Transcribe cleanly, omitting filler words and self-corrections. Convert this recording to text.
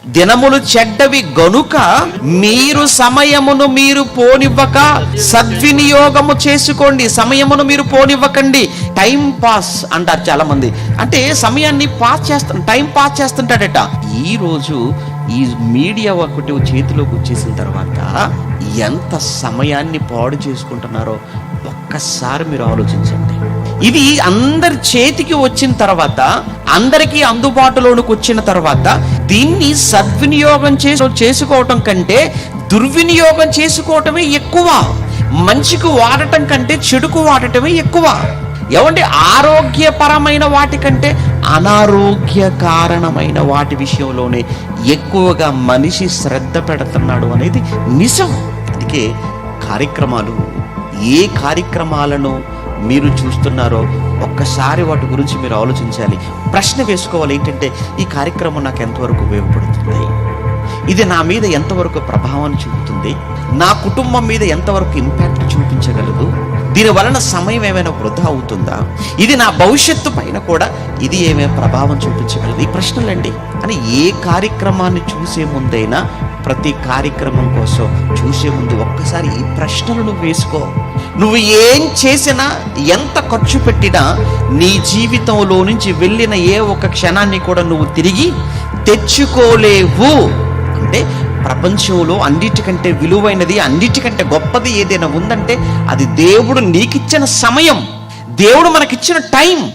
దినములు చెడ్డవి గనుక మీరు సమయమును మీరు పోనివ్వక సద్వినియోగము చేసుకోండి. సమయమును మీరు పోనివ్వకండి. టైం పాస్ అంటారు చాలా మంది. అంటే సమయాన్ని టైం పాస్ చేస్తుంటాడట. ఈ రోజు ఈ మీడియా ఒకటి చేతిలోకి వచ్చేసిన తర్వాత ఎంత సమయాన్ని పాడు చేసుకుంటున్నారో ఒక్కసారి మీరు ఆలోచించండి. ఇది అందరి చేతికి వచ్చిన తర్వాత, అందరికీ అందుబాటులోనికి వచ్చిన తర్వాత దీన్ని సద్వినియోగం చేసుకోవటం కంటే దుర్వినియోగం చేసుకోవటమే ఎక్కువ. మంచికి వాడటం కంటే చెడుకు వాడటమే ఎక్కువ. ఏమంటే ఆరోగ్యపరమైన వాటి కంటే అనారోగ్య కారణమైన వాటి విషయంలోనే ఎక్కువగా మనిషి శ్రద్ధ పెడుతున్నాడు అనేది నిజం. అందుకే ఏ కార్యక్రమాలను మీరు చూస్తున్నారో ఒక్కసారి వాటి గురించి మీరు ఆలోచించాలి. ప్రశ్న వేసుకోవాలి, ఏంటంటే ఈ కార్యక్రమం నాకు ఎంతవరకు ఉపయోగపడుతుంది, ఇది నా మీద ఎంతవరకు ప్రభావాన్ని చూపుతుంది, నా కుటుంబం మీద ఎంతవరకు ఇంపాక్ట్ చూపించగలదు, దీని వలన సమయం ఏమైనా వృధా అవుతుందా, ఇది నా భవిష్యత్తు పైన కూడా ఇది ఏమైనా ప్రభావం చూపించగలదు. ఈ ప్రశ్నలండి. అని ఏ కార్యక్రమాన్ని చూసే ముందైనా, ప్రతి కార్యక్రమం కోసం చూసే ముందు ఒక్కసారి ఈ ప్రశ్నలు నువ్వు వేసుకో. నువ్వు ఏం చేసినా, ఎంత ఖర్చు పెట్టినా, నీ జీవితంలో నుంచి వెళ్ళిన ఏ ఒక్క క్షణాన్ని కూడా నువ్వు తిరిగి తెచ్చుకోలేవు. అంటే ప్రపంచంలో అన్నిటికంటే విలువైనది, అన్నిటికంటే గొప్పది ఏదైనా ఉందంటే అది దేవుడు నీకిచ్చిన సమయం, దేవుడు మనకిచ్చిన టైం.